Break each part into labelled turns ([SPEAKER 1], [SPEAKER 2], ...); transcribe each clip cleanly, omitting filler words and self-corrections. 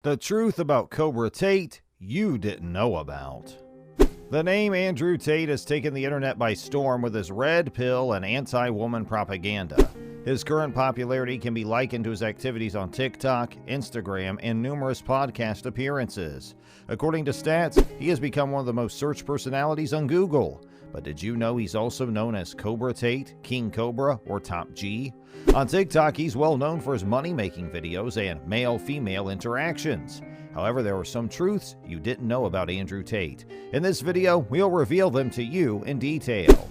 [SPEAKER 1] The truth about Cobra Tate you didn't know about. The name Andrew Tate has taken the internet by storm with his red pill and anti-woman propaganda. His current popularity can be likened to his activities on TikTok, Instagram, and numerous podcast appearances. According to stats, he has become one of the most searched personalities on Google. But did you know he's also known as Cobra Tate, King Cobra, or Top G? On TikTok, he's well known for his money-making videos and male-female interactions. However, there are some truths you didn't know about Andrew Tate. In this video, we'll reveal them to you in detail.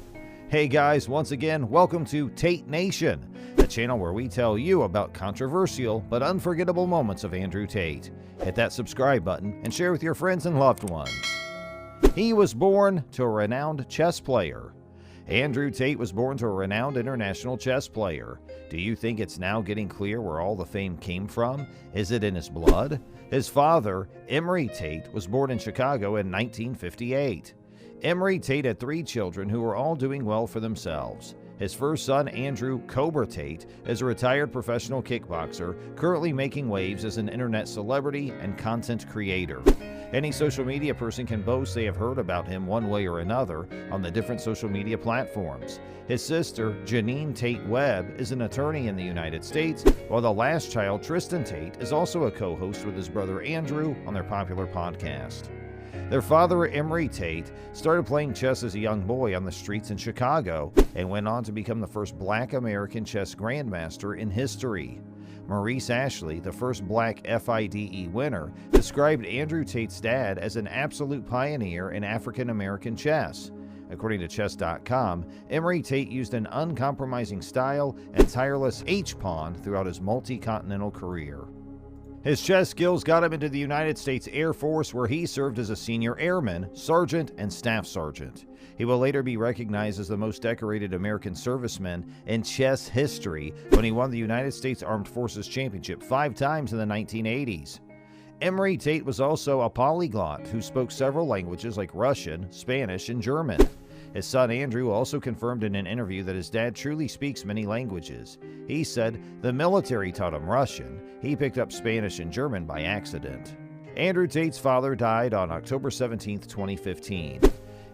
[SPEAKER 1] Hey guys, once again, welcome to Tate Nation, a channel where we tell you about controversial but unforgettable moments of Andrew Tate. Hit that subscribe button and share with your friends and loved ones. He was born to a renowned chess player. Andrew Tate was born to a renowned international chess player. Do you think it's now getting clear where all the fame came from? Is it in his blood? His father, Emory Tate, was born in Chicago in 1958. Emory Tate had 3 children who were all doing well for themselves. His first son, Andrew Cobra Tate, is a retired professional kickboxer, currently making waves as an internet celebrity and content creator. Any social media person can boast they have heard about him one way or another on the different social media platforms. His sister, Janine Tate Webb, is an attorney in the United States, while the last child, Tristan Tate, is also a co-host with his brother Andrew on their popular podcast. Their father, Emory Tate, started playing chess as a young boy on the streets in Chicago and went on to become the first Black American chess grandmaster in history. Maurice Ashley, the first Black FIDE winner, described Andrew Tate's dad as an absolute pioneer in African American chess. According to chess.com, Emory Tate used an uncompromising style and tireless H-pawn throughout his multi-continental career. His chess skills got him into the United States Air Force, where he served as a senior airman, sergeant, and staff sergeant. He will later be recognized as the most decorated American serviceman in chess history when he won the United States Armed Forces Championship 5 times in the 1980s. Emory Tate was also a polyglot who spoke several languages like Russian, Spanish, and German. His son Andrew also confirmed in an interview that his dad truly speaks many languages. He said the military taught him Russian. He picked up Spanish and German by accident. Andrew Tate's father died on October 17, 2015.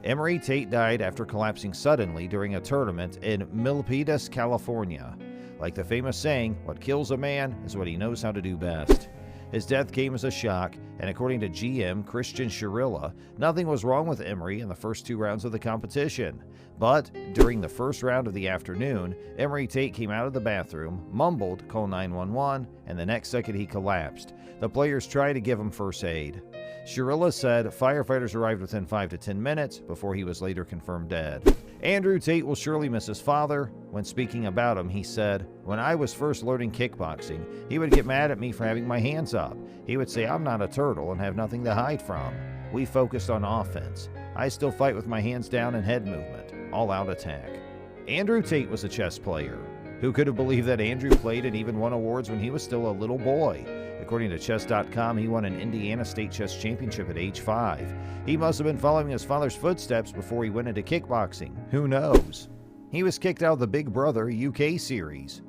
[SPEAKER 1] Emory Tate died after collapsing suddenly during a tournament in Milpitas, California. Like the famous saying, what kills a man is what he knows how to do best. His death came as a shock, and according to GM Christian Shirilla, nothing was wrong with Emory in the first 2 rounds of the competition. But during the first round of the afternoon, Emory Tate came out of the bathroom, mumbled, "Call 911," and the next second he collapsed. The players tried to give him first aid. Shirilla said firefighters arrived within 5 to 10 minutes before he was later confirmed dead. Andrew Tate will surely miss his father. When speaking about him, he said, "When I was first learning kickboxing, he would get mad at me for having my hands up. He would say I'm not a turtle and have nothing to hide from. We focused on offense. I still fight with my hands down and head movement. All-out attack." Andrew Tate was a chess player. Who could have believed that Andrew played and even won awards when he was still a little boy? According to chess.com, he won an Indiana State Chess Championship at age 5. He must have been following his father's footsteps before he went into kickboxing. Who knows? He was kicked out of the Big Brother UK series.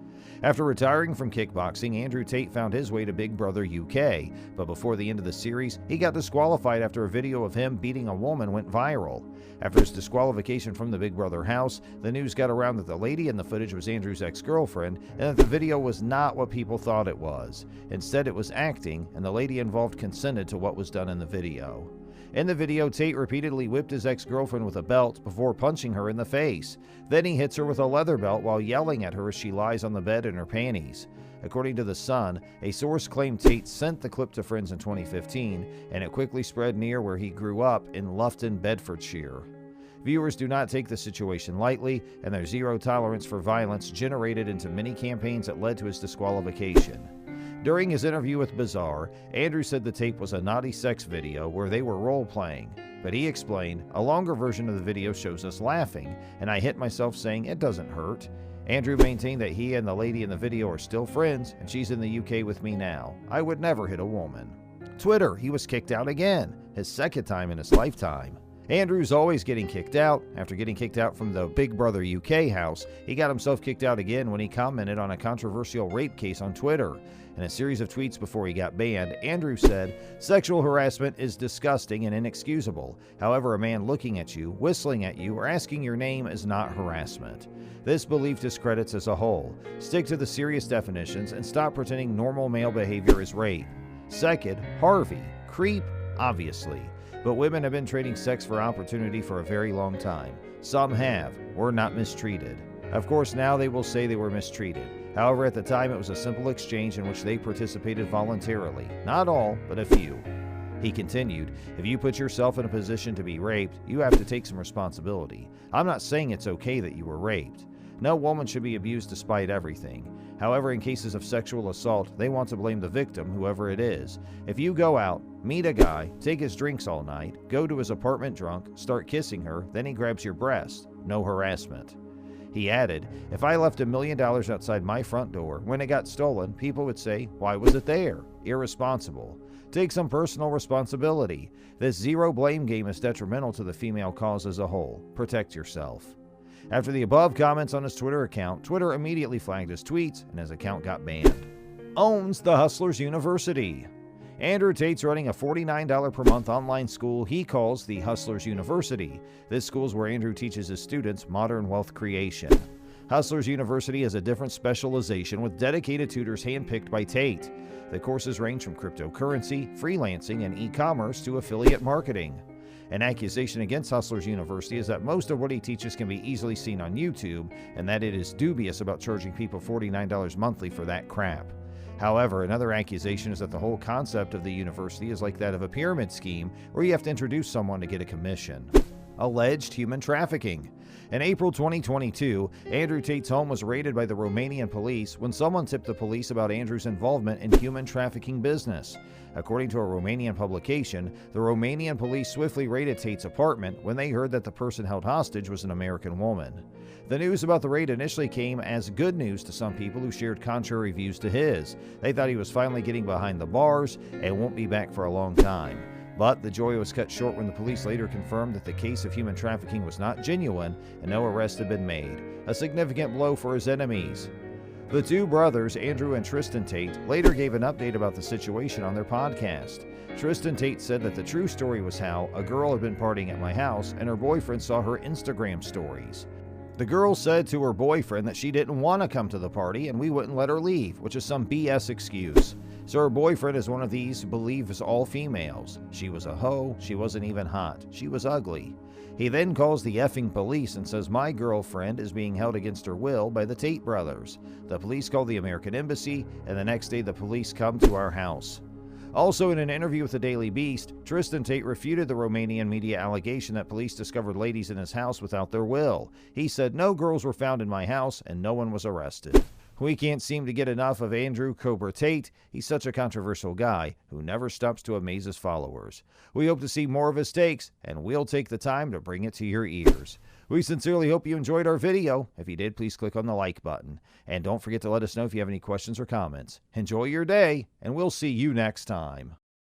[SPEAKER 1] After retiring from kickboxing, Andrew Tate found his way to Big Brother UK, but before the end of the series, he got disqualified after a video of him beating a woman went viral. After his disqualification from the Big Brother house, the news got around that the lady in the footage was Andrew's ex-girlfriend, and that the video was not what people thought it was. Instead, it was acting, and the lady involved consented to what was done in the video. In the video, Tate repeatedly whipped his ex-girlfriend with a belt before punching her in the face. Then he hits her with a leather belt while yelling at her as she lies on the bed in her panties. According to The Sun, a source claimed Tate sent the clip to friends in 2015, and it quickly spread near where he grew up in Loughton, Bedfordshire. Viewers do not take the situation lightly, and their zero tolerance for violence generated into many campaigns that led to his disqualification. During his interview with Bazaar, Andrew said the tape was a naughty sex video where they were role-playing. But he explained, "A longer version of the video shows us laughing, and I hit myself saying it doesn't hurt." Andrew maintained that he and the lady in the video are still friends, and she's in the UK with me now. "I would never hit a woman." Twitter, he was kicked out again, his second time in his lifetime. Andrew's always getting kicked out. After getting kicked out from the Big Brother UK house, he got himself kicked out again when he commented on a controversial rape case on Twitter. In a series of tweets before he got banned, Andrew said, "Sexual harassment is disgusting and inexcusable. However, a man looking at you, whistling at you, or asking your name is not harassment. This belief discredits as a whole. Stick to the serious definitions and stop pretending normal male behavior is rape." Second, Harvey. Creep? Obviously. But women have been trading sex for opportunity for a very long time. Some have. We're not mistreated. Of course, now they will say they were mistreated. However, at the time, it was a simple exchange in which they participated voluntarily. Not all, but a few. He continued, "If you put yourself in a position to be raped, you have to take some responsibility. I'm not saying it's okay that you were raped. No woman should be abused despite everything. However, in cases of sexual assault, they want to blame the victim, whoever it is. If you go out, meet a guy, take his drinks all night, go to his apartment drunk, start kissing her, then he grabs your breast. No harassment." He added, "If I left $1 million outside my front door, when it got stolen, people would say, 'Why was it there?' Irresponsible. Take some personal responsibility. This zero blame game is detrimental to the female cause as a whole. Protect yourself." After the above comments on his Twitter account, Twitter immediately flagged his tweets and his account got banned. Owns the Hustlers University. Andrew Tate's running a $49 per month online school he calls the Hustlers University. This school is where Andrew teaches his students modern wealth creation. Hustlers University has a different specialization with dedicated tutors handpicked by Tate. The courses range from cryptocurrency, freelancing, and e-commerce to affiliate marketing. An accusation against Hustlers University is that most of what he teaches can be easily seen on YouTube, and that it is dubious about charging people $49 monthly for that crap. However, another accusation is that the whole concept of the university is like that of a pyramid scheme where you have to introduce someone to get a commission. Alleged human trafficking. In April 2022, Andrew Tate's home was raided by the Romanian police when someone tipped the police about Andrew's involvement in human trafficking business. According to a Romanian publication, the Romanian police swiftly raided Tate's apartment when they heard that the person held hostage was an American woman. The news about the raid initially came as good news to some people who shared contrary views to his. They thought he was finally getting behind the bars and won't be back for a long time. But the joy was cut short when the police later confirmed that the case of human trafficking was not genuine and no arrest had been made. A significant blow for his enemies. The two brothers, Andrew and Tristan Tate, later gave an update about the situation on their podcast. Tristan Tate said that the true story was how a girl had been partying at my house and her boyfriend saw her Instagram stories. The girl said to her boyfriend that she didn't want to come to the party and we wouldn't let her leave, which is some BS excuse. So her boyfriend is one of these who believes all females. She was a hoe, she wasn't even hot, she was ugly. He then calls the effing police and says my girlfriend is being held against her will by the Tate brothers. The police call the American Embassy, and the next day the police come to our house. Also, in an interview with the Daily Beast, Tristan Tate refuted the Romanian media allegation that police discovered ladies in his house without their will. He said no girls were found in my house and no one was arrested. We can't seem to get enough of Andrew Cobra Tate. He's such a controversial guy who never stops to amaze his followers. We hope to see more of his takes, and we'll take the time to bring it to your ears. We sincerely hope you enjoyed our video. If you did, please click on the like button. And don't forget to let us know if you have any questions or comments. Enjoy your day, and we'll see you next time.